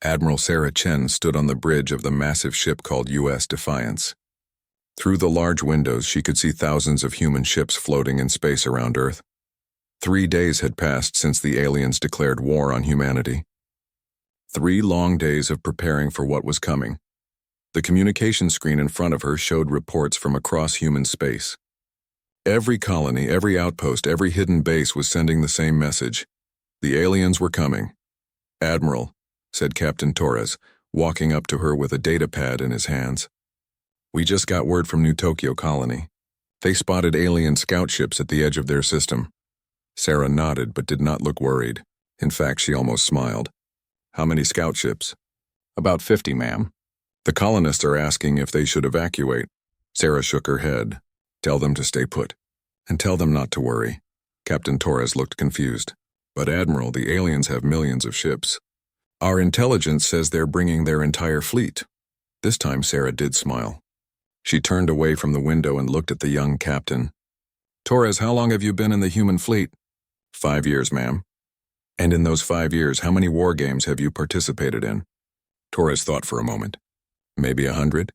Admiral Sarah Chen stood on the bridge of the massive ship called U.S. Defiance. Through the large windows, she could see thousands of human ships floating in space around Earth. 3 days had passed since the aliens declared war on humanity. 3 long days of preparing for what was coming. The communication screen in front of her showed reports from across human space. Every colony, every outpost, every hidden base was sending the same message. The aliens were coming. "Admiral," said Captain Torres, walking up to her with a data pad in his hands. "We just got word from New Tokyo Colony. They spotted alien scout ships at the edge of their system." Sarah nodded but did not look worried. In fact, she almost smiled. "How many scout ships?" "About 50, ma'am. The colonists are asking if they should evacuate." Sarah shook her head. "Tell them to stay put. And tell them not to worry." Captain Torres looked confused. "But Admiral, the aliens have millions of ships. Our intelligence says they're bringing their entire fleet." This time Sarah did smile. She turned away from the window and looked at the young captain. "Torres, how long have you been in the human fleet?" 5 years, ma'am." "And in those 5 years, how many war games have you participated in?" Torres thought for a moment. "Maybe 100.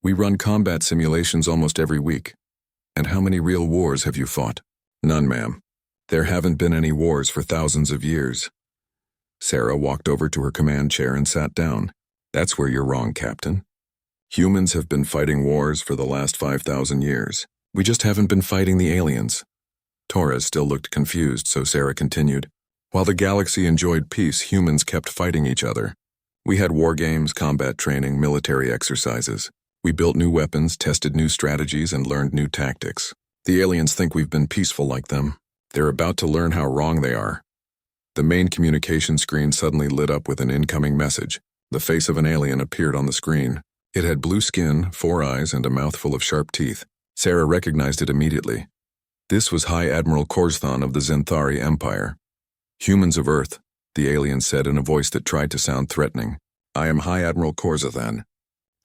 We run combat simulations almost every week." "And how many real wars have you fought?" "None, ma'am. There haven't been any wars for thousands of years." Sarah walked over to her command chair and sat down. "That's where you're wrong, Captain. Humans have been fighting wars for the last 5,000 years. We just haven't been fighting the aliens." Torres still looked confused, so Sarah continued. "While the galaxy enjoyed peace, humans kept fighting each other. We had war games, combat training, military exercises. We built new weapons, tested new strategies, and learned new tactics. The aliens think we've been peaceful like them. They're about to learn how wrong they are." The main communication screen suddenly lit up with an incoming message. The face of an alien appeared on the screen. It had blue skin, 4 eyes, and a mouthful of sharp teeth. Sarah recognized it immediately. This was High Admiral Korzthan of the Zenthari Empire. "Humans of Earth," the alien said in a voice that tried to sound threatening. "I am High Admiral Korzthan.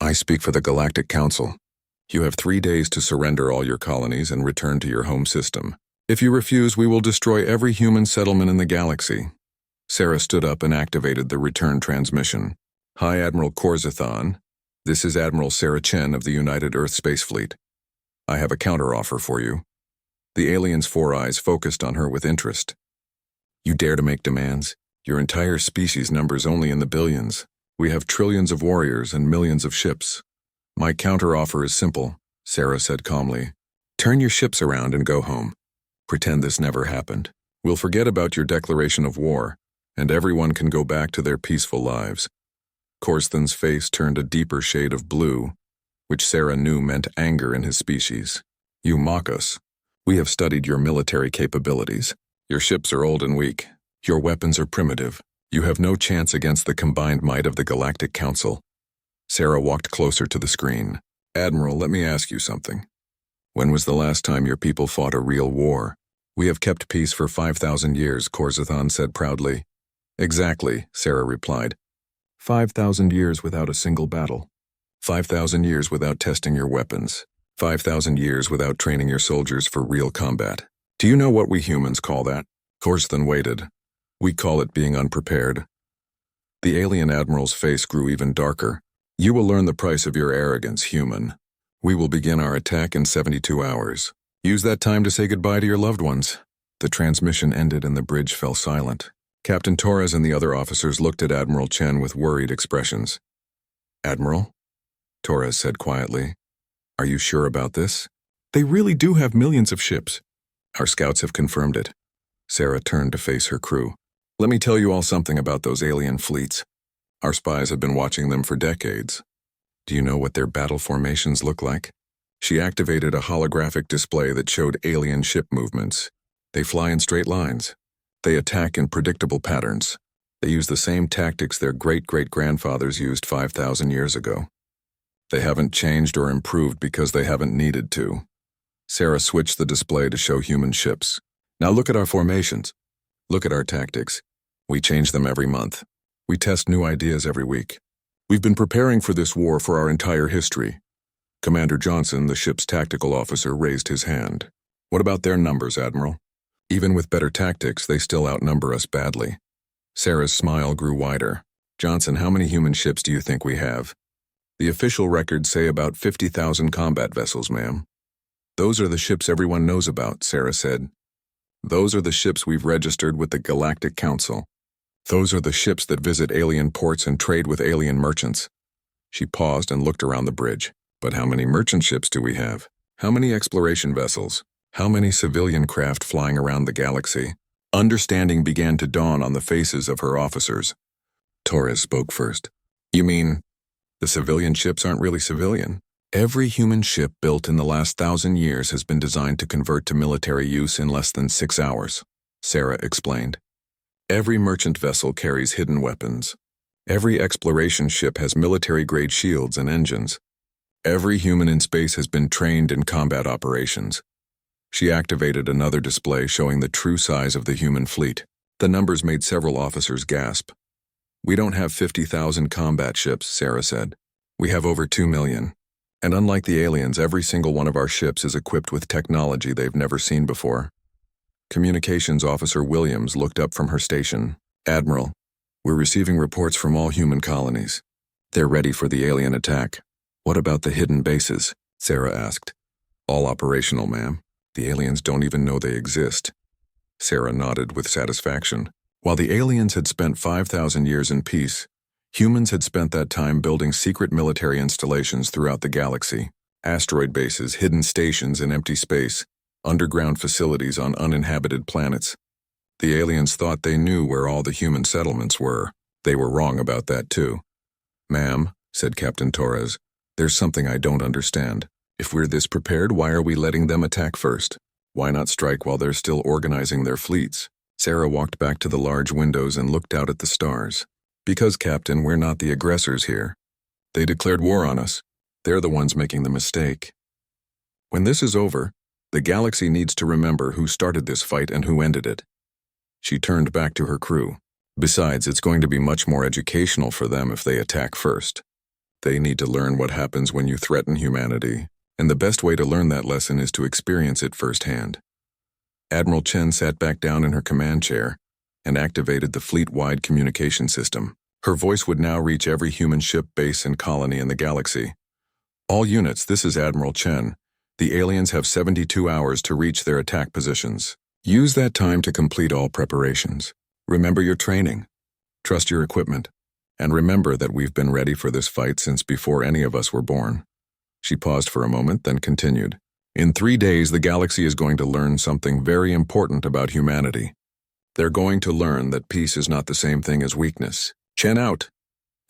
I speak for the Galactic Council. You have 3 days to surrender all your colonies and return to your home system. If you refuse, we will destroy every human settlement in the galaxy." Sarah stood up and activated the return transmission. "High Admiral Korzthan, this is Admiral Sarah Chen of the United Earth Space Fleet. I have a counteroffer for you." The alien's 4 eyes focused on her with interest. "You dare to make demands? Your entire species numbers only in the billions. We have trillions of warriors and millions of ships. My counteroffer is simple," Sarah said calmly. "Turn your ships around and go home. Pretend this never happened. We'll forget about your declaration of war, and everyone can go back to their peaceful lives." Korzthan's face turned a deeper shade of blue, which Sarah knew meant anger in his species. "You mock us. We have studied your military capabilities. Your ships are old and weak. Your weapons are primitive. You have no chance against the combined might of the Galactic Council." Sarah walked closer to the screen. "Admiral, let me ask you something. When was the last time your people fought a real war?" "We have kept peace for 5,000 years, Korzthan said proudly. "Exactly," Sarah replied. 5,000 years without a single battle. 5,000 years without testing your weapons. 5,000 years without training your soldiers for real combat. Do you know what we humans call that?" Korzthan waited. "We call it being unprepared." The alien admiral's face grew even darker. "You will learn the price of your arrogance, human. We will begin our attack in 72 hours. Use that time to say goodbye to your loved ones." The transmission ended and the bridge fell silent. Captain Torres and the other officers looked at Admiral Chen with worried expressions. "Admiral?" Torres said quietly. "Are you sure about this?" "They really do have millions of ships. Our scouts have confirmed it." Sarah turned to face her crew. "Let me tell you all something about those alien fleets. Our spies have been watching them for decades. Do you know what their battle formations look like?" She activated a holographic display that showed alien ship movements. They fly in straight lines. They attack in predictable patterns. They use the same tactics their great-great-grandfathers used 5,000 years ago. They haven't changed or improved because they haven't needed to. Sarah switched the display to show human ships. "Now look at our formations. Look at our tactics. We change them every month. We test new ideas every week. We've been preparing for this war for our entire history." Commander Johnson, the ship's tactical officer, raised his hand. "What about their numbers, Admiral? Even with better tactics, they still outnumber us badly." Sarah's smile grew wider. Johnson, how many human ships do you think we have? The official records say about 50,000 combat vessels, ma'am. Those are the ships everyone knows about, Sarah said. Those are the ships we've registered with the Galactic Council. Those are the ships that visit alien ports and trade with alien merchants. She paused and looked around the bridge. But how many merchant ships do we have? How many exploration vessels? How many civilian craft flying around the galaxy? Understanding began to dawn on the faces of her officers. Torres spoke first. You mean, the civilian ships aren't really civilian? Every human ship built in the last 1,000 years has been designed to convert to military use in less than 6 hours, Sarah explained. Every merchant vessel carries hidden weapons. Every exploration ship has military-grade shields and engines. Every human in space has been trained in combat operations. She activated another display showing the true size of the human fleet. The numbers made several officers gasp. We don't have 50,000 combat ships, Sarah said. We have over 2 million. And unlike the aliens, every single one of our ships is equipped with technology they've never seen before. Communications Officer Williams looked up from her station. Admiral, we're receiving reports from all human colonies. They're ready for the alien attack. What about the hidden bases? Sarah asked. All operational, ma'am. The aliens don't even know they exist. Sarah nodded with satisfaction. While the aliens had spent 5,000 years in peace, humans had spent that time building secret military installations throughout the galaxy, asteroid bases, hidden stations in empty space, underground facilities on uninhabited planets. The aliens thought they knew where all the human settlements were. They were wrong about that too. Ma'am, said Captain Torres, there's something I don't understand. If we're this prepared, why are we letting them attack first? Why not strike while they're still organizing their fleets? Sarah walked back to the large windows and looked out at the stars. Because, Captain, we're not the aggressors here. They declared war on us. They're the ones making the mistake. When this is over, the galaxy needs to remember who started this fight and who ended it. She turned back to her crew. Besides, it's going to be much more educational for them if they attack first. They need to learn what happens when you threaten humanity, and the best way to learn that lesson is to experience it firsthand. Admiral Chen sat back down in her command chair and activated the fleet-wide communication system. Her voice would now reach every human ship, base, and colony in the galaxy. All units, this is Admiral Chen. The aliens have 72 hours to reach their attack positions. Use that time to complete all preparations. Remember your training. Trust your equipment. And remember that we've been ready for this fight since before any of us were born. She paused for a moment, then continued. In 3 days, the galaxy is going to learn something very important about humanity. They're going to learn that peace is not the same thing as weakness. Chen out.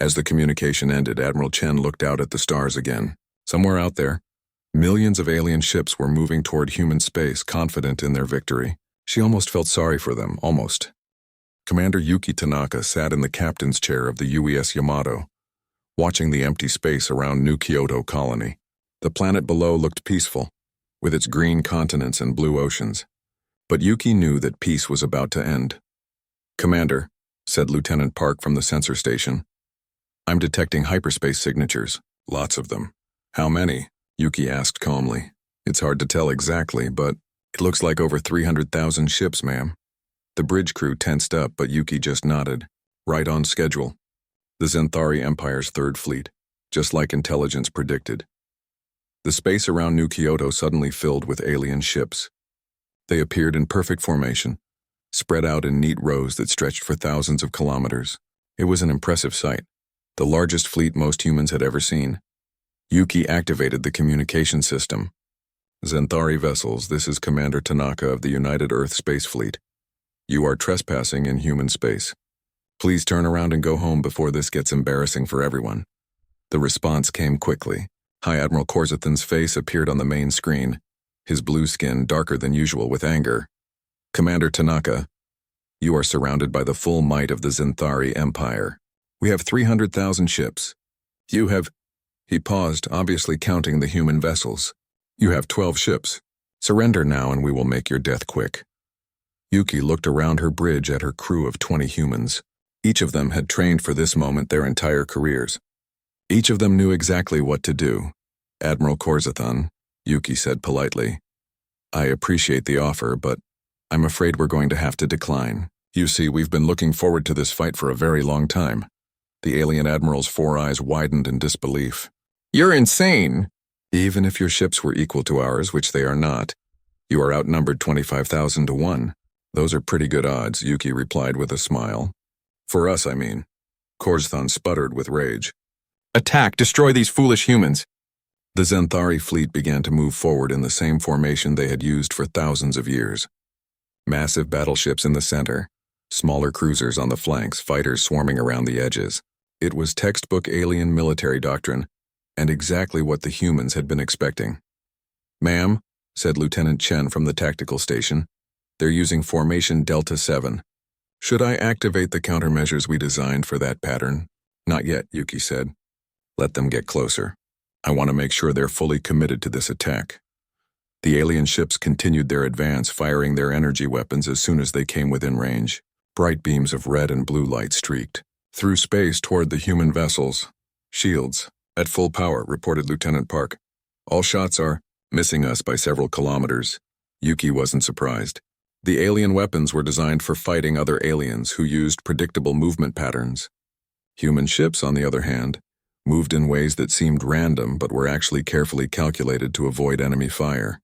As the communication ended, Admiral Chen looked out at the stars again. Somewhere out there, millions of alien ships were moving toward human space, confident in their victory. She almost felt sorry for them, almost. Commander Yuki Tanaka sat in the captain's chair of the UES Yamato, watching the empty space around New Kyoto Colony. The planet below looked peaceful, with its green continents and blue oceans. But Yuki knew that peace was about to end. Commander, said Lieutenant Park from the sensor station, I'm detecting hyperspace signatures, lots of them. How many? Yuki asked calmly. It's hard to tell exactly, but it looks like over 300,000 ships, ma'am. The bridge crew tensed up, but Yuki just nodded. Right on schedule. The Zenthari Empire's third fleet, just like intelligence predicted. The space around New Kyoto suddenly filled with alien ships. They appeared in perfect formation, spread out in neat rows that stretched for thousands of kilometers. It was an impressive sight, the largest fleet most humans had ever seen. Yuki activated the communication system. Zenthari vessels, this is Commander Tanaka of the United Earth Space Fleet. You are trespassing in human space. Please turn around and go home before this gets embarrassing for everyone. The response came quickly. High Admiral Korzathan's face appeared on the main screen, his blue skin darker than usual with anger. Commander Tanaka, you are surrounded by the full might of the Zenthari Empire. We have 300,000 ships. You have... He paused, obviously counting the human vessels. You have 12 ships. Surrender now and we will make your death quick. Yuki looked around her bridge at her crew of 20 humans. Each of them had trained for this moment their entire careers. Each of them knew exactly what to do. Admiral Korzathan, Yuki said politely, I appreciate the offer, but I'm afraid we're going to have to decline. You see, we've been looking forward to this fight for a very long time. The alien admiral's four eyes widened in disbelief. You're insane! Even if your ships were equal to ours, which they are not, you are outnumbered 25,000 to 1. Those are pretty good odds, Yuki replied with a smile. For us, I mean. Korzthan sputtered with rage. Attack! Destroy these foolish humans! The Zenthari fleet began to move forward in the same formation they had used for thousands of years. Massive battleships in the center, smaller cruisers on the flanks, fighters swarming around the edges. It was textbook alien military doctrine, and exactly what the humans had been expecting. Ma'am, said Lieutenant Chen from the tactical station, they're using Formation Delta 7. Should I activate the countermeasures we designed for that pattern? Not yet, Yuki said. Let them get closer. I want to make sure they're fully committed to this attack. The alien ships continued their advance, firing their energy weapons as soon as they came within range. Bright beams of red and blue light streaked through space toward the human vessels. Shields, at full power, reported Lieutenant Park. All shots are missing us by several kilometers. Yuki wasn't surprised. The alien weapons were designed for fighting other aliens who used predictable movement patterns. Human ships, on the other hand, moved in ways that seemed random but were actually carefully calculated to avoid enemy fire.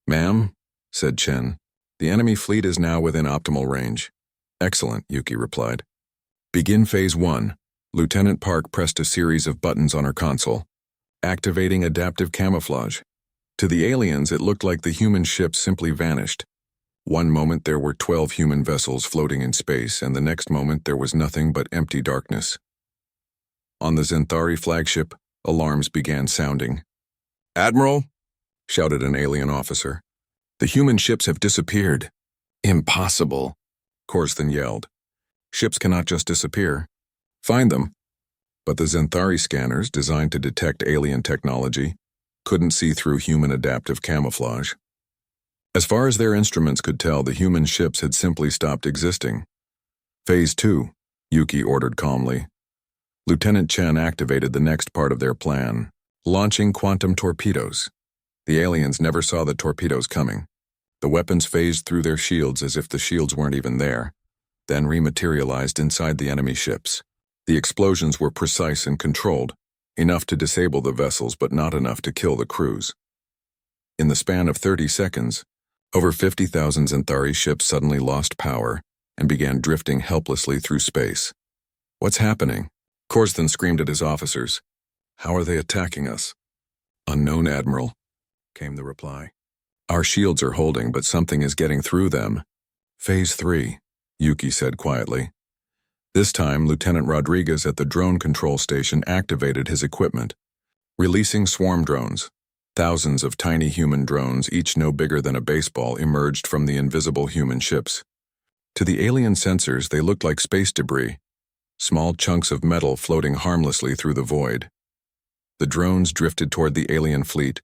Ma'am, said Chen, the enemy fleet is now within optimal range. Excellent, Yuki replied. Begin Phase 1. Lieutenant Park pressed a series of buttons on her console, activating adaptive camouflage. To the aliens, it looked like the human ships simply vanished. One moment there were 12 human vessels floating in space, and the next moment there was nothing but empty darkness. On the Zenthari flagship, alarms began sounding. Admiral, shouted an alien officer. The human ships have disappeared. Impossible, Korzthan yelled. Ships cannot just disappear. Find them. But the Zenthari scanners, designed to detect alien technology, couldn't see through human adaptive camouflage. As far as their instruments could tell, the human ships had simply stopped existing. Phase 2, Yuki ordered calmly. Lieutenant Chen activated the next part of their plan, launching quantum torpedoes. The aliens never saw the torpedoes coming. The weapons phased through their shields as if the shields weren't even there, then rematerialized inside the enemy ships. The explosions were precise and controlled, enough to disable the vessels but not enough to kill the crews. In the span of 30 seconds, over 50,000 Zenthari ships suddenly lost power and began drifting helplessly through space. What's happening? Korzthan screamed at his officers. How are they attacking us? Unknown, Admiral, came the reply. Our shields are holding, but something is getting through them. Phase 3, Yuki said quietly. This time, Lieutenant Rodriguez at the drone control station activated his equipment, releasing swarm drones. Thousands of tiny human drones, each no bigger than a baseball, emerged from the invisible human ships. To the alien sensors, they looked like space debris, small chunks of metal floating harmlessly through the void. The drones drifted toward the alien fleet,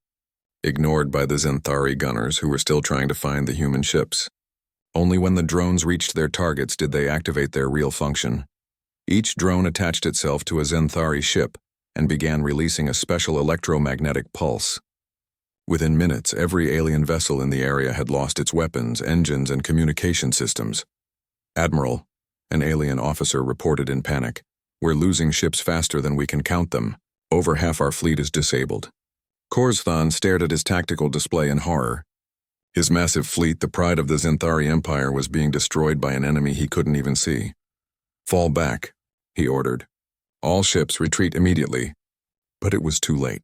ignored by the Zenthari gunners who were still trying to find the human ships. Only when the drones reached their targets did they activate their real function. Each drone attached itself to a Zenthari ship and began releasing a special electromagnetic pulse. Within minutes, every alien vessel in the area had lost its weapons, engines, and communication systems. Admiral, an alien officer reported in panic, we're losing ships faster than we can count them. Over half our fleet is disabled. Korzthan stared at his tactical display in horror. His massive fleet, the pride of the Zenthari Empire, was being destroyed by an enemy he couldn't even see. Fall back, he ordered. All ships retreat immediately. But it was too late.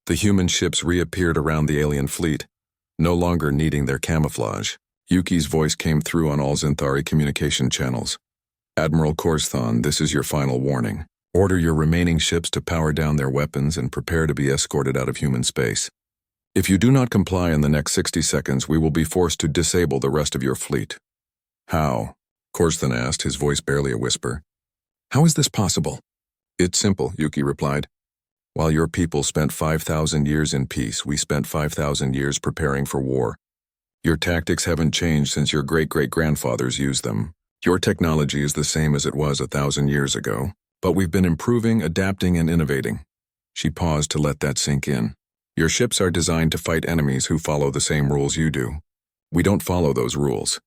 The human ships reappeared around the alien fleet, no longer needing their camouflage. Yuki's voice came through on all Zenthari communication channels. Admiral Korzthan, this is your final warning. Order your remaining ships to power down their weapons and prepare to be escorted out of human space. If you do not comply in the next 60 seconds, we will be forced to disable the rest of your fleet. How? Korzthan asked, his voice barely a whisper. How is this possible? It's simple, Yuki replied. While your people spent 5,000 years in peace, we spent 5,000 years preparing for war. Your tactics haven't changed since your great-great-grandfathers used them. Your technology is the same as it was 1,000 years ago, but we've been improving, adapting, and innovating. She paused to let that sink in. Your ships are designed to fight enemies who follow the same rules you do. We don't follow those rules.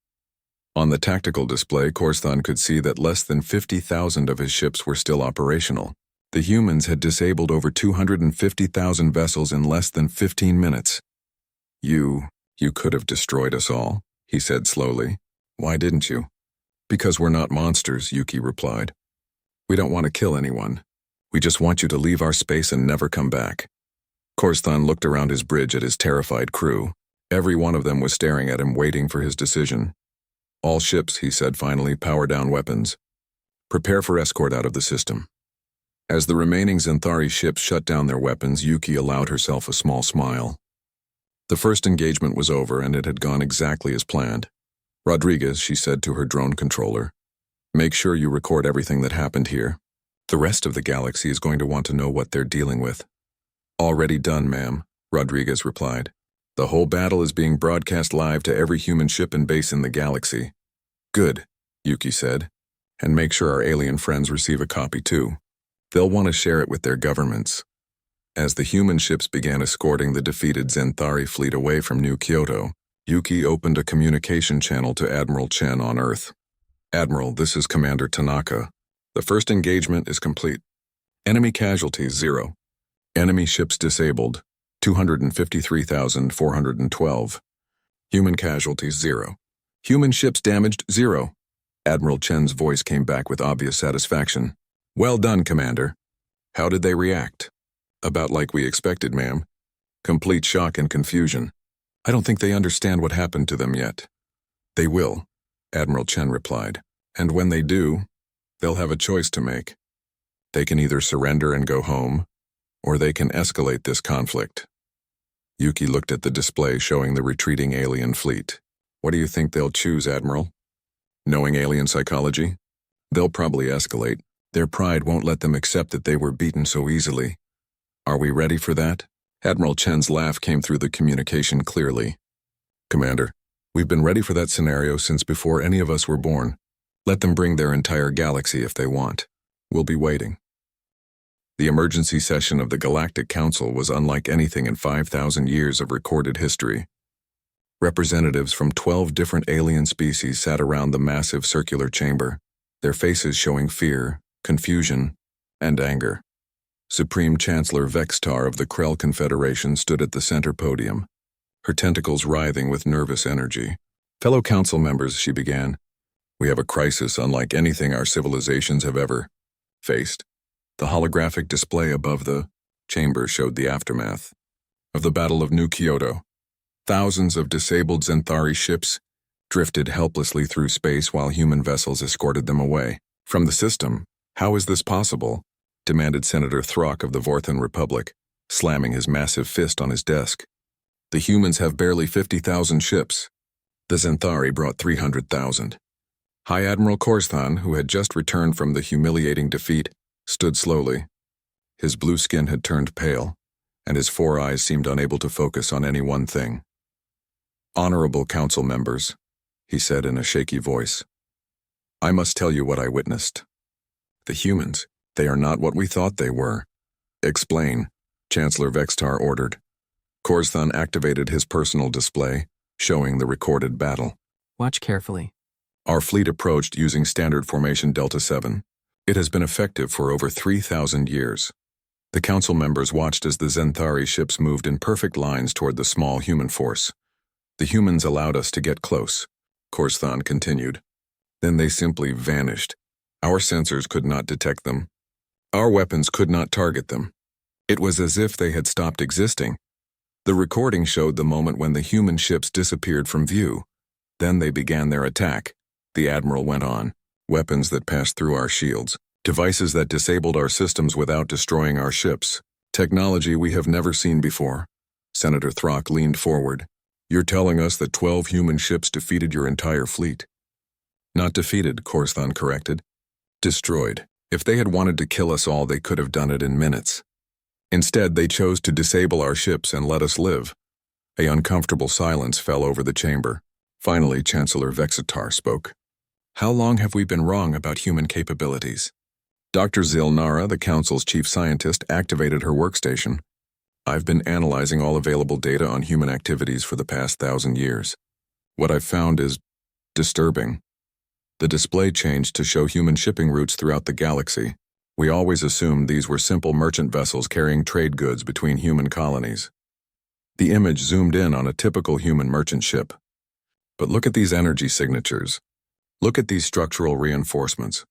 On the tactical display, Corsthan could see that less than 50,000 of his ships were still operational. The humans had disabled over 250,000 vessels in less than 15 minutes. You could have destroyed us all, he said slowly. Why didn't you? Because we're not monsters, Yuki replied. We don't want to kill anyone. We just want you to leave our space and never come back. Corsthan looked around his bridge at his terrified crew. Every one of them was staring at him, waiting for his decision. All ships, he said finally, power down weapons. Prepare for escort out of the system. As the remaining Xanthari ships shut down their weapons, Yuki allowed herself a small smile. The first engagement was over, and it had gone exactly as planned. Rodriguez, she said to her drone controller, make sure you record everything that happened here. The rest of the galaxy is going to want to know what they're dealing with. Already done, ma'am, Rodriguez replied. The whole battle is being broadcast live to every human ship and base in the galaxy. Good, Yuki said, and make sure our alien friends receive a copy too. They'll want to share it with their governments. As the human ships began escorting the defeated Xanthari fleet away from New Kyoto, Yuki opened a communication channel to Admiral Chen on Earth. Admiral, this is Commander Tanaka. The first engagement is complete. Enemy casualties 0. Enemy ships disabled 253,412. Human casualties 0. Human ships damaged 0. Admiral Chen's voice came back with obvious satisfaction. Well done, Commander. How did they react? About like we expected, ma'am. Complete shock and confusion. I don't think they understand what happened to them yet. They will, Admiral Chen replied. And when they do, they'll have a choice to make. They can either surrender and go home, or they can escalate this conflict. Yuki looked at the display showing the retreating alien fleet. What do you think they'll choose, Admiral? Knowing alien psychology? They'll probably escalate. Their pride won't let them accept that they were beaten so easily. Are we ready for that? Admiral Chen's laugh came through the communication clearly. Commander, we've been ready for that scenario since before any of us were born. Let them bring their entire galaxy if they want. We'll be waiting. The emergency session of the Galactic Council was unlike anything in 5,000 years of recorded history. Representatives from 12 different alien species sat around the massive circular chamber, their faces showing fear, confusion, and anger. Supreme Chancellor Vextar of the Krell Confederation stood at the center podium, her tentacles writhing with nervous energy. Fellow council members, she began, we have a crisis unlike anything our civilizations have ever faced. The holographic display above the chamber showed the aftermath of the Battle of New Kyoto. Thousands of disabled Xanthari ships drifted helplessly through space while human vessels escorted them away from the system. How is this possible? Demanded Senator Throck of the Vorthan Republic, slamming his massive fist on his desk. The humans have barely 50,000 ships. The Xanthari brought 300,000. High Admiral Corsthan, who had just returned from the humiliating defeat, stood slowly. His blue skin had turned pale, and his 4 eyes seemed unable to focus on any one thing. Honorable council members, he said in a shaky voice, I must tell you what I witnessed. The humans, they are not what we thought they were. Explain, Chancellor Vextar ordered. Corsthan activated his personal display, showing the recorded battle. Watch carefully. Our fleet approached using Standard Formation Delta 7. It has been effective for over 3,000 years. The council members watched as the Xanthari ships moved in perfect lines toward the small human force. The humans allowed us to get close, Corsthan continued. Then they simply vanished. Our sensors could not detect them. Our weapons could not target them. It was as if they had stopped existing. The recording showed the moment when the human ships disappeared from view. Then they began their attack, the Admiral went on. Weapons that passed through our shields. Devices that disabled our systems without destroying our ships. Technology we have never seen before. Senator Throck leaned forward. You're telling us that 12 human ships defeated your entire fleet? Not defeated, Corsthan corrected. Destroyed. If they had wanted to kill us all, they could have done it in minutes. Instead, they chose to disable our ships and let us live. An uncomfortable silence fell over the chamber. Finally, Chancellor Vexatar spoke. How long have we been wrong about human capabilities? Dr. Zilnara, the Council's chief scientist, activated her workstation. I've been analyzing all available data on human activities for the past 1,000 years. What I've found is disturbing. The display changed to show human shipping routes throughout the galaxy. We always assumed these were simple merchant vessels carrying trade goods between human colonies. The image zoomed in on a typical human merchant ship. But look at these energy signatures. Look at these structural reinforcements.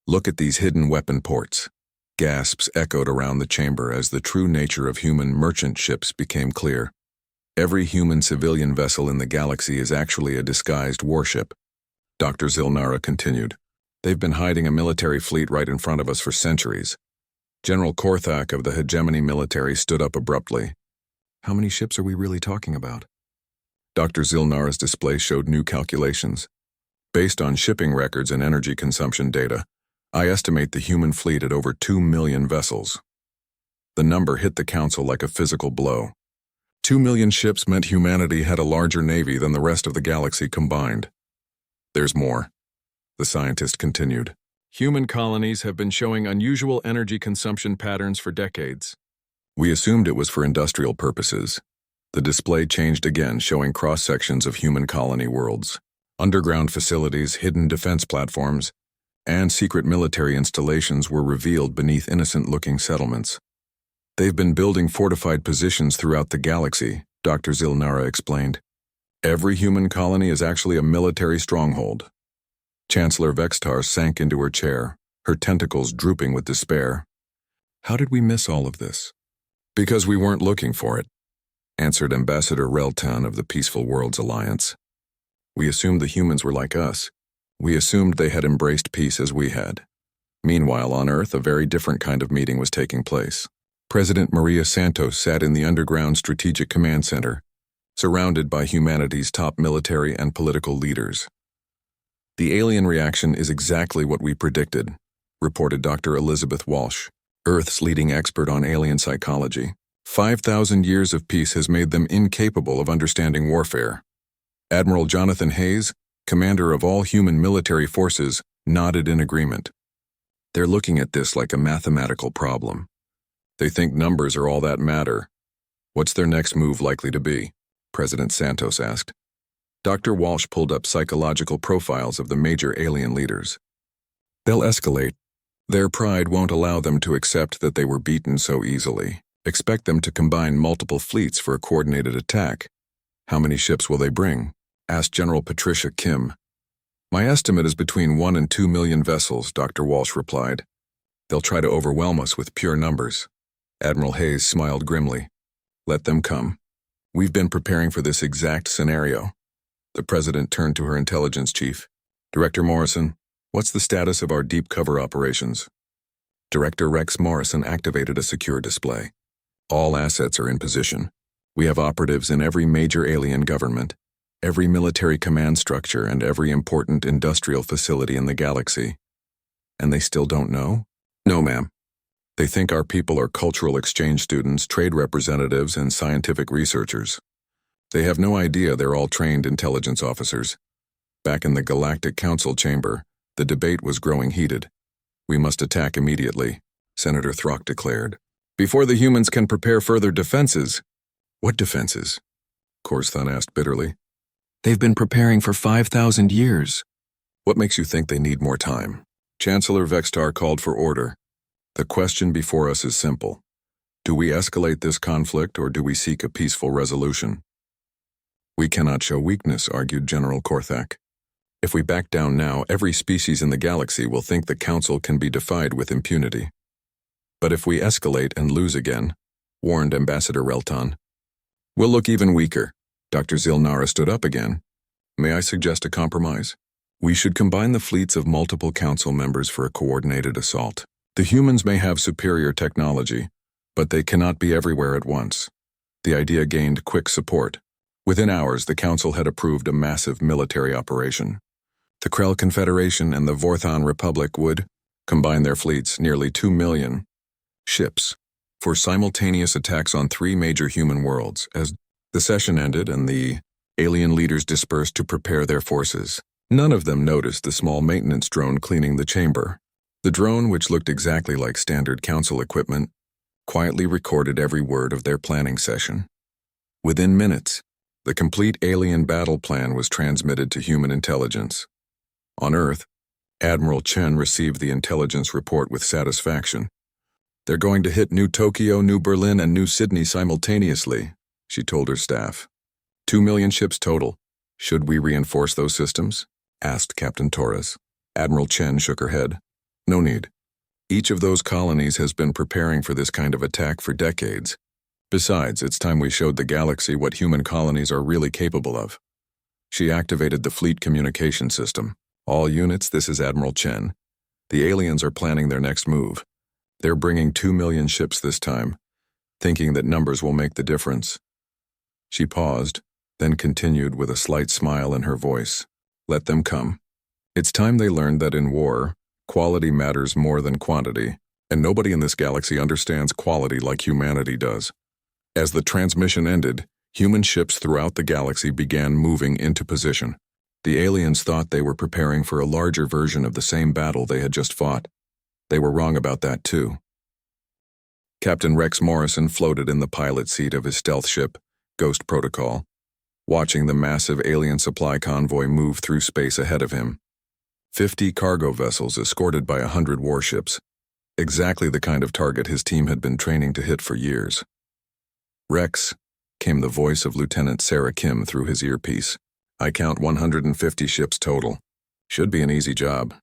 Look at these hidden weapon ports. Gasps echoed around the chamber as the true nature of human merchant ships became clear. Every human civilian vessel in the galaxy is actually a disguised warship. Dr. Zilnara continued. They've been hiding a military fleet right in front of us for centuries. General Korthak of the Hegemony military stood up abruptly. How many ships are we really talking about? Dr. Zilnara's display showed new calculations. Based on shipping records and energy consumption data, I estimate the human fleet at over 2 million vessels. The number hit the council like a physical blow. 2 million ships meant humanity had a larger navy than the rest of the galaxy combined. There's more, the scientist continued. Human colonies have been showing unusual energy consumption patterns for decades. We assumed it was for industrial purposes. The display changed again, showing cross-sections of human colony worlds. Underground facilities, hidden defense platforms, and secret military installations were revealed beneath innocent-looking settlements. They've been building fortified positions throughout the galaxy, Dr. Zilnara explained. Every human colony is actually a military stronghold. Chancellor Vextar sank into her chair, her tentacles drooping with despair. How did we miss all of this? Because we weren't looking for it, answered Ambassador Reltan of the Peaceful Worlds Alliance. We assumed the humans were like us. We assumed they had embraced peace as we had. Meanwhile, on Earth, a very different kind of meeting was taking place. President Maria Santos sat in the underground Strategic Command Center, surrounded by humanity's top military and political leaders. The alien reaction is exactly what we predicted, reported Dr. Elizabeth Walsh, Earth's leading expert on alien psychology. 5,000 years of peace has made them incapable of understanding warfare. Admiral Jonathan Hayes, commander of all human military forces, nodded in agreement. They're looking at this like a mathematical problem. They think numbers are all that matter. What's their next move likely to be? President Santos asked. Dr. Walsh pulled up psychological profiles of the major alien leaders. They'll escalate. Their pride won't allow them to accept that they were beaten so easily. Expect them to combine multiple fleets for a coordinated attack. How many ships will they bring? Asked General Patricia Kim. My estimate is between 1 and 2 million vessels, Dr. Walsh replied. They'll try to overwhelm us with pure numbers. Admiral Hayes smiled grimly. Let them come. We've been preparing for this exact scenario. The president turned to her intelligence chief. Director Morrison, what's the status of our deep cover operations? Director Rex Morrison activated a secure display. All assets are in position. We have operatives in every major alien government, every military command structure, and every important industrial facility in the galaxy. And they still don't know? No, ma'am. They think our people are cultural exchange students, trade representatives, and scientific researchers. They have no idea they're all trained intelligence officers. Back in the Galactic Council chamber, the debate was growing heated. We must attack immediately, Senator Throck declared. Before the humans can prepare further defenses. What defenses? Korthak asked bitterly. They've been preparing for 5,000 years. What makes you think they need more time? Chancellor Vextar called for order. The question before us is simple. Do we escalate this conflict or do we seek a peaceful resolution? We cannot show weakness, argued General Korthak. If we back down now, every species in the galaxy will think the Council can be defied with impunity. But if we escalate and lose again, warned Ambassador Reltan, we'll look even weaker. Dr. Zilnara stood up again. May I suggest a compromise? We should combine the fleets of multiple Council members for a coordinated assault. The humans may have superior technology, but they cannot be everywhere at once. The idea gained quick support. Within hours, the Council had approved a massive military operation. The Krell Confederation and the Vorthon Republic would combine their fleets, nearly 2 million ships, for simultaneous attacks on 3 major human worlds. As the session ended and the alien leaders dispersed to prepare their forces, none of them noticed the small maintenance drone cleaning the chamber. The drone, which looked exactly like standard Council equipment, quietly recorded every word of their planning session. Within minutes, the complete alien battle plan was transmitted to human intelligence. On Earth, Admiral Chen received the intelligence report with satisfaction. "They're going to hit New Tokyo, New Berlin, and New Sydney simultaneously," she told her staff. 2 million ships total. "Should we reinforce those systems?" asked Captain Torres. Admiral Chen shook her head. "No need. Each of those colonies has been preparing for this kind of attack for decades. Besides, it's time we showed the galaxy what human colonies are really capable of." She activated the fleet communication system. "All units, this is Admiral Chen. The aliens are planning their next move. They're bringing 2 million ships this time, thinking that numbers will make the difference." She paused, then continued with a slight smile in her voice. "Let them come. It's time they learned that in war, quality matters more than quantity, and nobody in this galaxy understands quality like humanity does." As the transmission ended, human ships throughout the galaxy began moving into position. The aliens thought they were preparing for a larger version of the same battle they had just fought. They were wrong about that too. Captain Rex Morrison floated in the pilot seat of his stealth ship, Ghost Protocol, watching the massive alien supply convoy move through space ahead of him. 50 cargo vessels escorted by 100 warships, exactly the kind of target his team had been training to hit for years. "Rex," came the voice of Lieutenant Sarah Kim through his earpiece. "I count 150 ships total. Should be an easy job."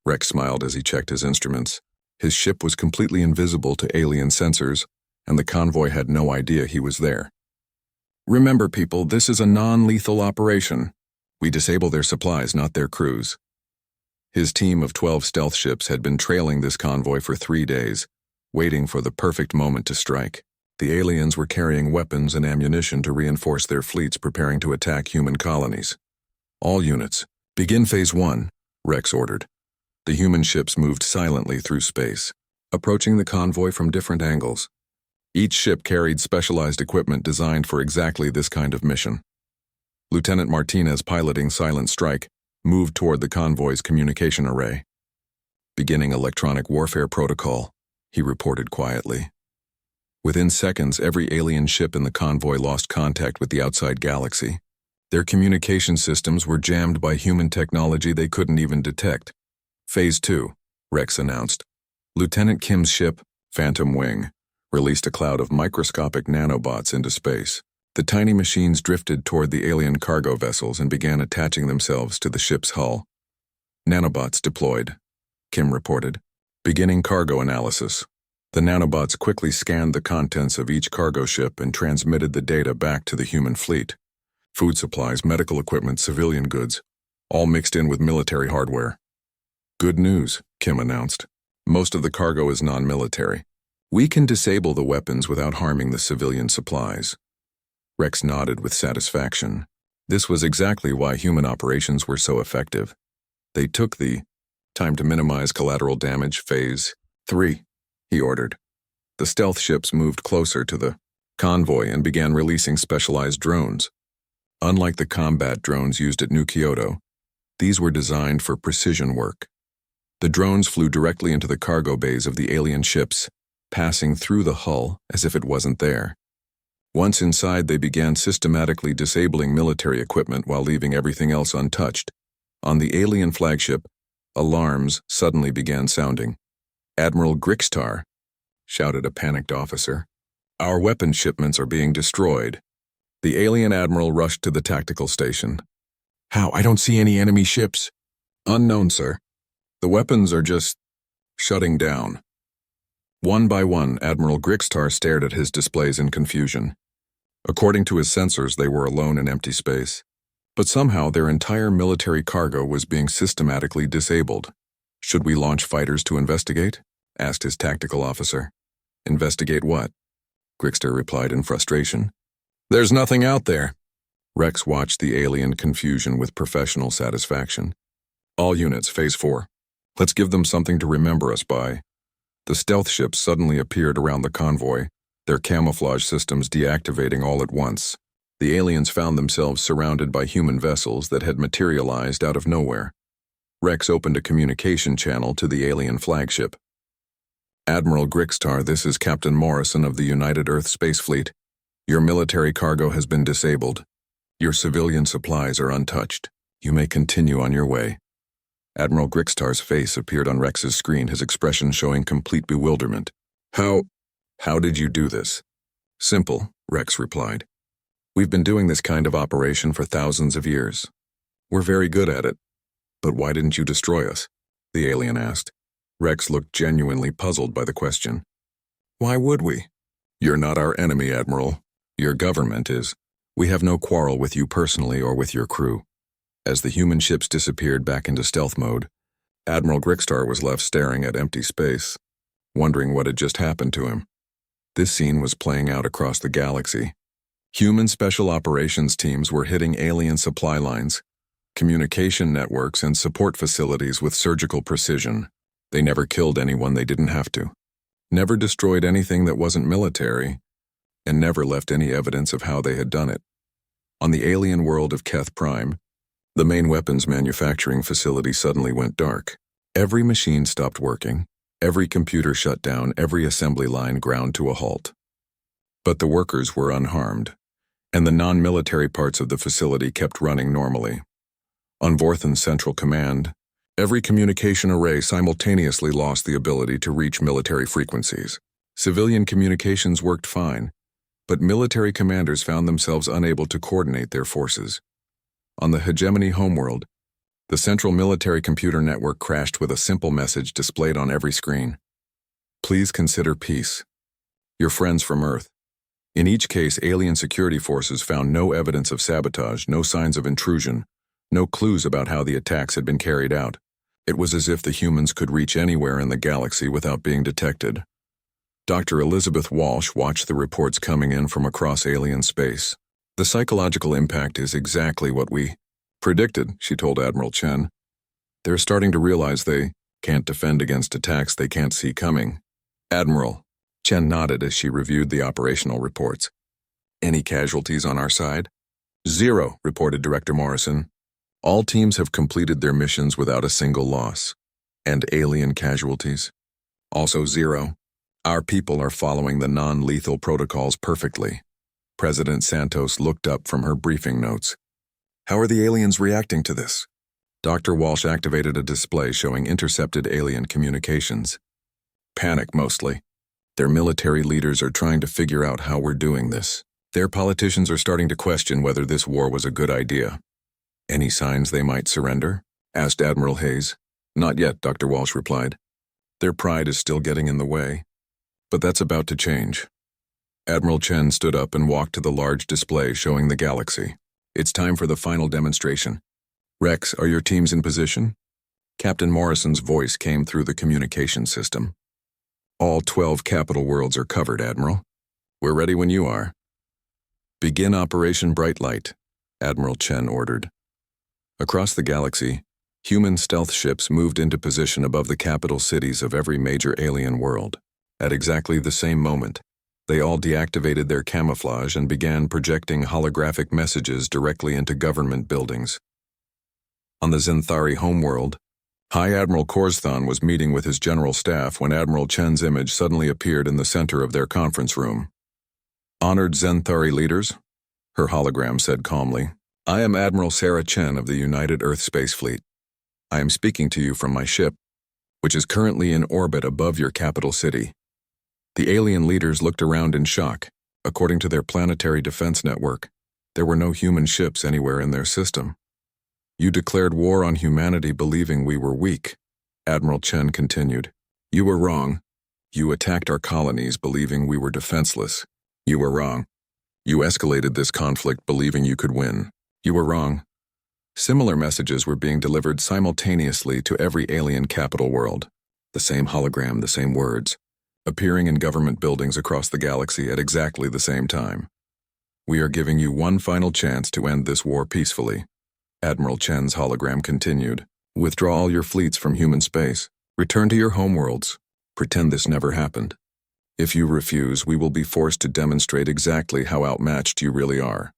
Rex smiled as he checked his instruments. His ship was completely invisible to alien sensors, and the convoy had no idea he was there. "Remember, people, this is a non-lethal operation. We disable their supplies, not their crews." His team of 12 stealth ships had been trailing this convoy for 3 days, waiting for the perfect moment to strike. The aliens were carrying weapons and ammunition to reinforce their fleets preparing to attack human colonies. "All units, begin Phase 1, Rex ordered. The human ships moved silently through space, approaching the convoy from different angles. Each ship carried specialized equipment designed for exactly this kind of mission. Lieutenant Martinez, piloting Silent Strike, moved toward the convoy's communication array. "Beginning electronic warfare protocol," he reported quietly. Within seconds, every alien ship in the convoy lost contact with the outside galaxy. Their communication systems were jammed by human technology they couldn't even detect. "Phase 2, Rex announced. Lieutenant Kim's ship, Phantom Wing, released a cloud of microscopic nanobots into space. The tiny machines drifted toward the alien cargo vessels and began attaching themselves to the ship's hull. "Nanobots deployed," Kim reported. "Beginning cargo analysis." The nanobots quickly scanned the contents of each cargo ship and transmitted the data back to the human fleet. Food supplies, medical equipment, civilian goods, all mixed in with military hardware. "Good news," Kim announced. "Most of the cargo is non-military. We can disable the weapons without harming the civilian supplies." Rex nodded with satisfaction. This was exactly why human operations were so effective. They took the time to minimize collateral damage Phase 3. He ordered. The stealth ships moved closer to the convoy and began releasing specialized drones. Unlike the combat drones used at New Kyoto, these were designed for precision work. The drones flew directly into the cargo bays of the alien ships, passing through the hull as if it wasn't there. Once inside, they began systematically disabling military equipment while leaving everything else untouched. On the alien flagship, alarms suddenly began sounding. "Admiral Grixtar," shouted a panicked officer. "Our weapon shipments are being destroyed." The alien admiral rushed to the tactical station. "How? I don't see any enemy ships." "Unknown, sir. The weapons are just shutting down." One by one, Admiral Grixtar stared at his displays in confusion. According to his sensors, they were alone in empty space. But somehow their entire military cargo was being systematically disabled. "Should we launch fighters to investigate?" asked his tactical officer. "Investigate what?" Grixtar replied in frustration. "There's nothing out there." Rex watched the alien confusion with professional satisfaction. "All units, Phase 4. Let's give them something to remember us by." The stealth ships suddenly appeared around the convoy, their camouflage systems deactivating all at once. The aliens found themselves surrounded by human vessels that had materialized out of nowhere. Rex opened a communication channel to the alien flagship. "Admiral Grixtar, this is Captain Morrison of the United Earth Space Fleet. Your military cargo has been disabled. Your civilian supplies are untouched. You may continue on your way." Admiral Grickstar's face appeared on Rex's screen, his expression showing complete bewilderment. How did you do this? Simple, Rex replied. We've been doing this kind of operation for thousands of years. We're very good at it. But why didn't you destroy us? The alien asked. Rex looked genuinely puzzled by the question. Why would we? You're not our enemy, Admiral. Your government is. We have no quarrel with you personally or with your crew. As the human ships disappeared back into stealth mode, Admiral Grickstar was left staring at empty space, wondering what had just happened to him. This scene was playing out across the galaxy. Human special operations teams were hitting alien supply lines, communication networks, and support facilities with surgical precision. They never killed anyone they didn't have to, never destroyed anything that wasn't military, and never left any evidence of how they had done it. On the alien world of Keth Prime, the main weapons manufacturing facility suddenly went dark. Every machine stopped working, every computer shut down, every assembly line ground to a halt. But the workers were unharmed, and the non-military parts of the facility kept running normally. On Vorthan's Central Command, every communication array simultaneously lost the ability to reach military frequencies. Civilian communications worked fine, but military commanders found themselves unable to coordinate their forces. On the Hegemony homeworld, the central military computer network crashed with a simple message displayed on every screen. Please consider peace. Your friends from Earth. In each case, alien security forces found no evidence of sabotage, no signs of intrusion, no clues about how the attacks had been carried out. It was as if the humans could reach anywhere in the galaxy without being detected. Dr. Elizabeth Walsh watched the reports coming in from across alien space. The psychological impact is exactly what we predicted, she told Admiral Chen. They're starting to realize they can't defend against attacks they can't see coming. Admiral, Chen nodded as she reviewed the operational reports. Any casualties on our side? 0, reported Director Morrison. All teams have completed their missions without a single loss. And alien casualties? Also 0. Our people are following the non-lethal protocols perfectly. President Santos looked up from her briefing notes. How are the aliens reacting to this? Dr. Walsh activated a display showing intercepted alien communications. Panic, mostly. Their military leaders are trying to figure out how we're doing this. Their politicians are starting to question whether this war was a good idea. Any signs they might surrender? Asked Admiral Hayes. Not yet, Dr. Walsh replied. Their pride is still getting in the way. But that's about to change. Admiral Chen stood up and walked to the large display showing the galaxy. It's time for the final demonstration. Rex, are your teams in position? Captain Morrison's voice came through the communication system. All 12 capital worlds are covered, Admiral. We're ready when you are. Begin Operation Bright Light, Admiral Chen ordered. Across the galaxy, human stealth ships moved into position above the capital cities of every major alien world. At exactly the same moment, they all deactivated their camouflage and began projecting holographic messages directly into government buildings. On the Zenthari homeworld, High Admiral Korzthan was meeting with his general staff when Admiral Chen's image suddenly appeared in the center of their conference room. Honored Zenthari leaders, her hologram said calmly, I am Admiral Sarah Chen of the United Earth Space Fleet. I am speaking to you from my ship, which is currently in orbit above your capital city. The alien leaders looked around in shock. According to their planetary defense network, there were no human ships anywhere in their system. You declared war on humanity believing we were weak, Admiral Chen continued. You were wrong. You attacked our colonies believing we were defenseless. You were wrong. You escalated this conflict believing you could win. You were wrong. Similar messages were being delivered simultaneously to every alien capital world. The same hologram, the same words, appearing in government buildings across the galaxy at exactly the same time. We are giving you one final chance to end this war peacefully. Admiral Chen's hologram continued. Withdraw all your fleets from human space. Return to your homeworlds. Pretend this never happened. If you refuse, we will be forced to demonstrate exactly how outmatched you really are.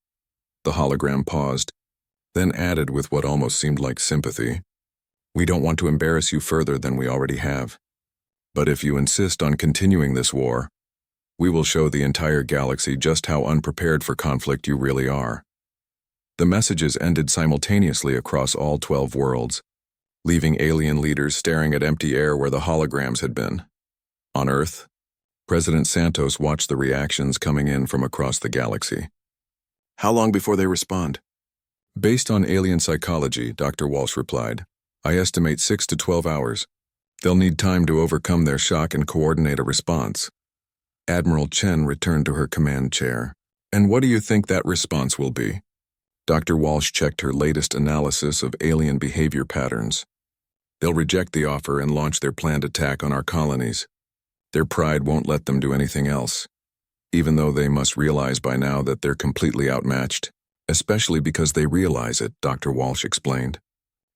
The hologram paused, then added with what almost seemed like sympathy. We don't want to embarrass you further than we already have. But if you insist on continuing this war, we will show the entire galaxy just how unprepared for conflict you really are. The messages ended simultaneously across all 12 worlds. leaving alien leaders staring at empty air where the holograms had been. On Earth, President Santos watched the reactions coming in from across the galaxy. How long before they respond? Based on alien psychology, Dr. Walsh replied, I estimate 6 to 12 hours. They'll need time to overcome their shock and coordinate a response. Admiral Chen returned to her command chair. And what do you think that response will be? Dr. Walsh checked her latest analysis of alien behavior patterns. They'll reject the offer and launch their planned attack on our colonies. Their pride won't let them do anything else, even though they must realize by now that they're completely outmatched, especially because they realize it, Dr. Walsh explained.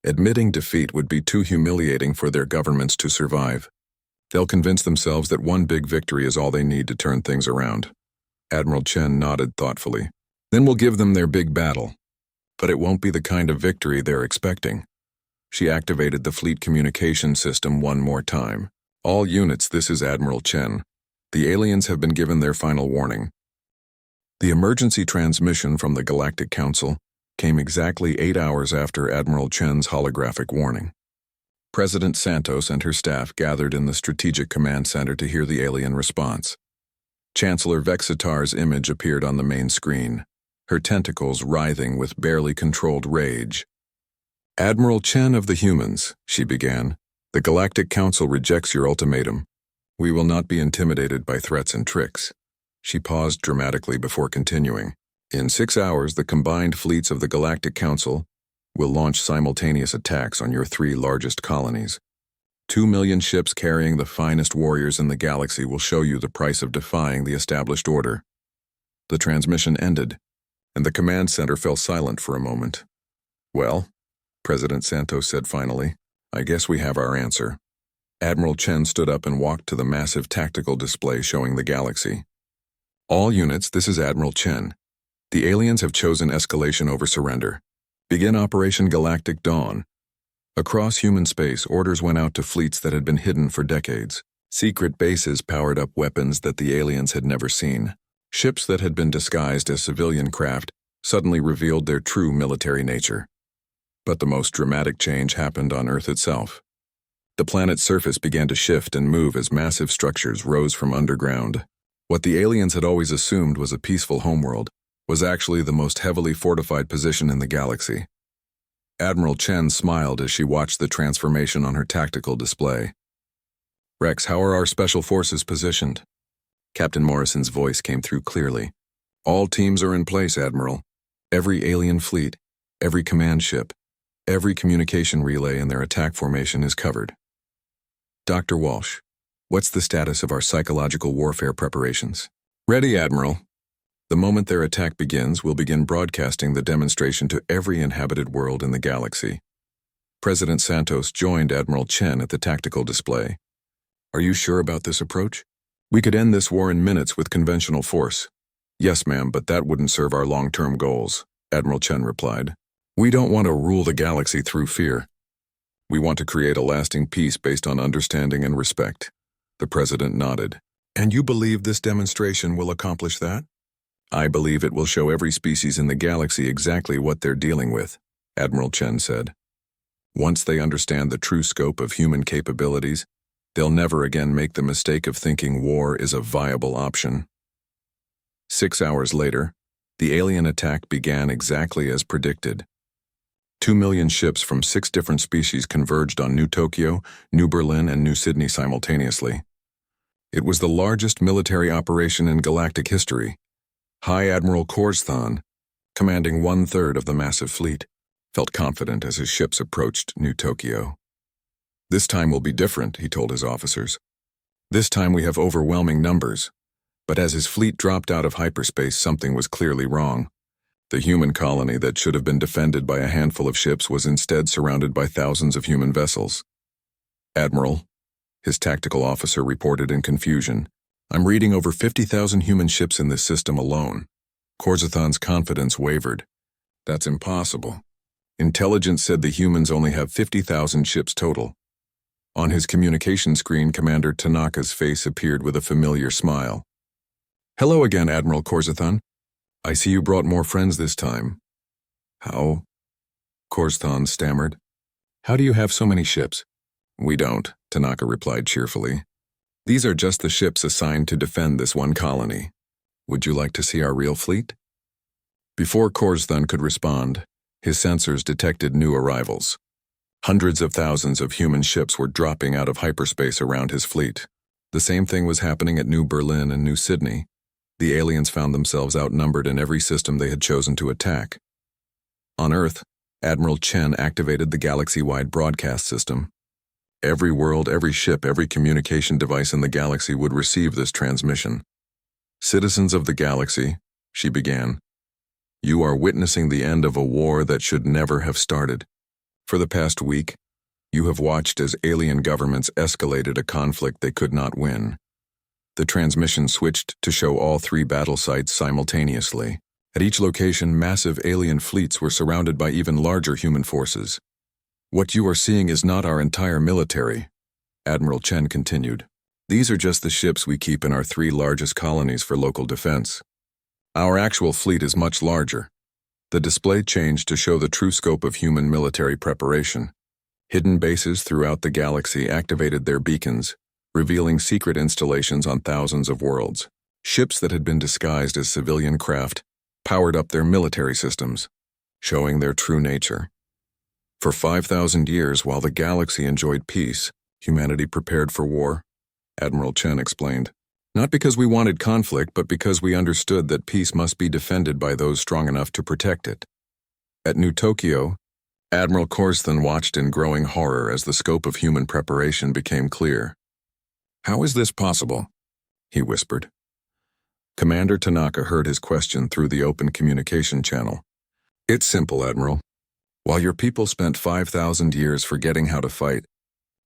Admitting defeat would be too humiliating for their governments to survive. They'll convince themselves that one big victory is all they need to turn things around. Admiral Chen nodded thoughtfully. Then we'll give them their big battle. But it won't be the kind of victory they're expecting. She activated the fleet communication system one more time. All units, this is Admiral Chen. The aliens have been given their final warning. The emergency transmission from the Galactic Council came exactly 8 hours after Admiral Chen's holographic warning. President Santos and her staff gathered in the Strategic Command Center to hear the alien response. Chancellor Vexitar's image appeared on the main screen, her tentacles writhing with barely controlled rage. Admiral Chen of the humans, she began, the Galactic Council rejects your ultimatum. We will not be intimidated by threats and tricks. She paused dramatically before continuing. In 6 hours, the combined fleets of the Galactic Council will launch simultaneous attacks on your 3 largest colonies. 2 million ships carrying the finest warriors in the galaxy will show you the price of defying the established order. The transmission ended, and the command center fell silent for a moment. Well, President Santos said finally, I guess we have our answer. Admiral Chen stood up and walked to the massive tactical display showing the galaxy. All units, this is Admiral Chen. The aliens have chosen escalation over surrender. Begin Operation Galactic Dawn. Across human space, orders went out to fleets that had been hidden for decades. Secret bases powered up weapons that the aliens had never seen. Ships that had been disguised as civilian craft suddenly revealed their true military nature. But the most dramatic change happened on Earth itself. The planet's surface began to shift and move as massive structures rose from underground. What the aliens had always assumed was a peaceful homeworld was actually the most heavily fortified position in the galaxy. Admiral Chen smiled as she watched the transformation on her tactical display. Rex, how are our special forces positioned? Captain Morrison's voice came through clearly. All teams are in place, Admiral. Every alien fleet, every command ship, every communication relay in their attack formation is covered. Dr. Walsh, what's the status of our psychological warfare preparations? Ready, Admiral. The moment their attack begins, we'll begin broadcasting the demonstration to every inhabited world in the galaxy. President Santos joined Admiral Chen at the tactical display. Are you sure about this approach? We could end this war in minutes with conventional force. Yes, ma'am, but that wouldn't serve our long-term goals, Admiral Chen replied. We don't want to rule the galaxy through fear. We want to create a lasting peace based on understanding and respect. The President nodded. And you believe this demonstration will accomplish that? I believe it will show every species in the galaxy exactly what they're dealing with, Admiral Chen said. Once they understand the true scope of human capabilities, they'll never again make the mistake of thinking war is a viable option. 6 hours later, the alien attack began exactly as predicted. 2 million ships from 6 different species converged on New Tokyo, New Berlin, and New Sydney simultaneously. It was the largest military operation in galactic history. High Admiral Korzthan, commanding 1/3 of the massive fleet, felt confident as his ships approached New Tokyo. This time will be different, he told his officers. This time we have overwhelming numbers. But as his fleet dropped out of hyperspace, something was clearly wrong. The human colony that should have been defended by a handful of ships was instead surrounded by thousands of human vessels. Admiral, his tactical officer reported in confusion, I'm reading over 50,000 human ships in this system alone. Korzthan's confidence wavered. That's impossible. Intelligence said the humans only have 50,000 ships total. On his communication screen, Commander Tanaka's face appeared with a familiar smile. Hello again, Admiral Korzthan. I see you brought more friends this time. How? Korzthan stammered. How do you have so many ships? We don't, Tanaka replied cheerfully. These are just the ships assigned to defend this one colony. Would you like to see our real fleet? Before Korzthun could respond, his sensors detected new arrivals. Hundreds of thousands of human ships were dropping out of hyperspace around his fleet. The same thing was happening at New Berlin and New Sydney. The aliens found themselves outnumbered in every system they had chosen to attack. On Earth, Admiral Chen activated the galaxy-wide broadcast system. Every world, every ship, every communication device in the galaxy would receive this transmission. Citizens of the galaxy, she began, you are witnessing the end of a war that should never have started. For the past week, you have watched as alien governments escalated a conflict they could not win. The transmission switched to show all 3 battle sites simultaneously. At each location, massive alien fleets were surrounded by even larger human forces. What you are seeing is not our entire military, Admiral Chen continued. These are just the ships we keep in our 3 largest colonies for local defense. Our actual fleet is much larger. The display changed to show the true scope of human military preparation. Hidden bases throughout the galaxy activated their beacons, revealing secret installations on thousands of worlds. Ships that had been disguised as civilian craft powered up their military systems, showing their true nature. For 5,000 years, while the galaxy enjoyed peace, humanity prepared for war, Admiral Chen explained. Not because we wanted conflict, but because we understood that peace must be defended by those strong enough to protect it. At New Tokyo, Admiral Korzthun watched in growing horror as the scope of human preparation became clear. How is this possible? He whispered. Commander Tanaka heard his question through the open communication channel. It's simple, Admiral. While your people spent 5,000 years forgetting how to fight,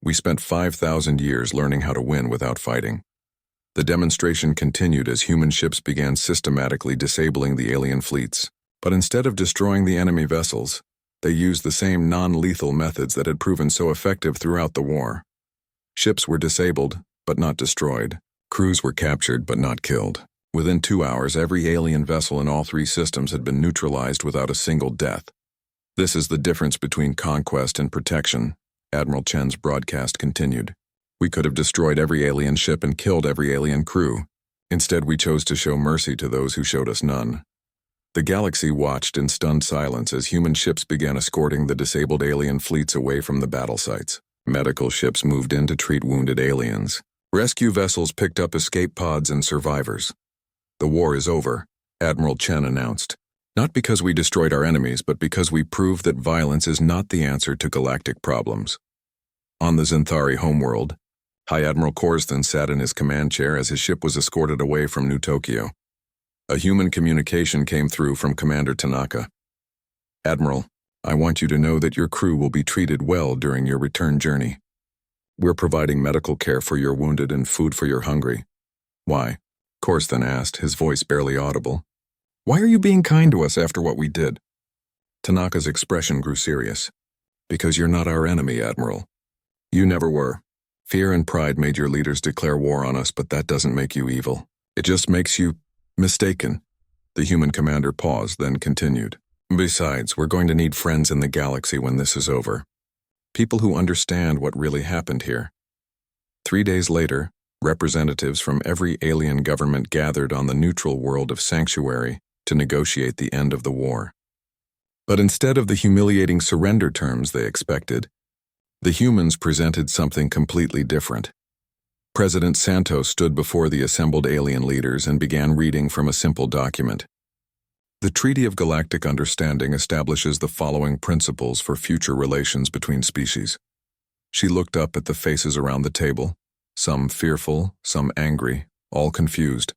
we spent 5,000 years learning how to win without fighting. The demonstration continued as human ships began systematically disabling the alien fleets. But instead of destroying the enemy vessels, they used the same non-lethal methods that had proven so effective throughout the war. Ships were disabled, but not destroyed. Crews were captured, but not killed. Within 2 hours, every alien vessel in all 3 systems had been neutralized without a single death. This is the difference between conquest and protection, Admiral Chen's broadcast continued. We could have destroyed every alien ship and killed every alien crew. Instead, we chose to show mercy to those who showed us none. The galaxy watched in stunned silence as human ships began escorting the disabled alien fleets away from the battle sites. Medical ships moved in to treat wounded aliens. Rescue vessels picked up escape pods and survivors. The war is over, Admiral Chen announced. Not because we destroyed our enemies, but because we proved that violence is not the answer to galactic problems. On the Zenthari homeworld, High Admiral Korzthun sat in his command chair as his ship was escorted away from New Tokyo. A human communication came through from Commander Tanaka. Admiral, I want you to know that your crew will be treated well during your return journey. We're providing medical care for your wounded and food for your hungry. Why? Korzthun asked, his voice barely audible. Why are you being kind to us after what we did? Tanaka's expression grew serious. Because you're not our enemy, Admiral. You never were. Fear and pride made your leaders declare war on us, but that doesn't make you evil. It just makes you mistaken. The human commander paused, then continued. Besides, we're going to need friends in the galaxy when this is over. People who understand what really happened here. 3 days later, representatives from every alien government gathered on the neutral world of Sanctuary to negotiate the end of the war. But instead of the humiliating surrender terms they expected, the humans presented something completely different. President Santos stood before the assembled alien leaders and began reading from a simple document. The Treaty of Galactic Understanding establishes the following principles for future relations between species. She looked up at the faces around the table, some fearful, some angry, all confused.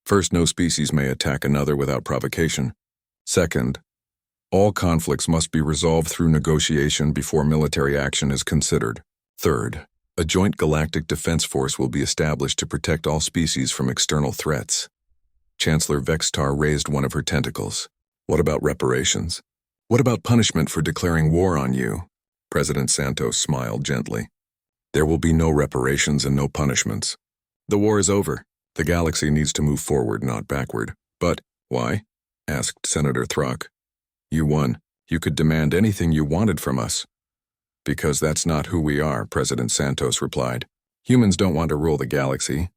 First, no species may attack another without provocation. Second, all conflicts must be resolved through negotiation before military action is considered. Third, a joint galactic defense force will be established to protect all species from external threats. Chancellor Vextar raised one of her tentacles. What about reparations? What about punishment for declaring war on you? President Santos smiled gently. There will be no reparations and no punishments. The war is over. The galaxy needs to move forward, not backward. But why? Asked Senator Throck. You won. You could demand anything you wanted from us. Because that's not who we are, President Santos replied. Humans don't want to rule the galaxy.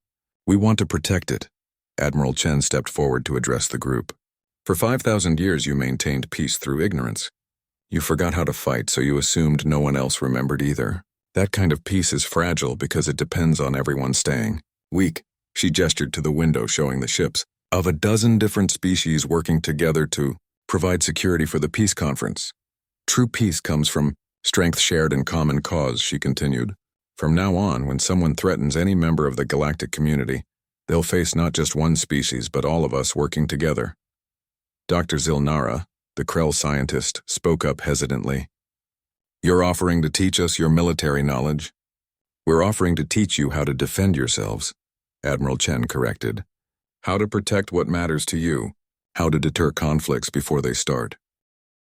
We want to protect it. Admiral Chen stepped forward to address the group. For 5,000 years you maintained peace through ignorance. You forgot how to fight, so you assumed no one else remembered either. That kind of peace is fragile because it depends on everyone staying weak. She gestured to the window showing the ships of a dozen different species working together to provide security for the peace conference. True peace comes from strength shared in common cause, she continued. From now on, when someone threatens any member of the galactic community, they'll face not just one species, but all of us working together. Dr. Zilnara, the Krell scientist, spoke up hesitantly. You're offering to teach us your military knowledge? We're offering to teach you how to defend yourselves, Admiral Chen corrected. How to protect what matters to you, how to deter conflicts before they start.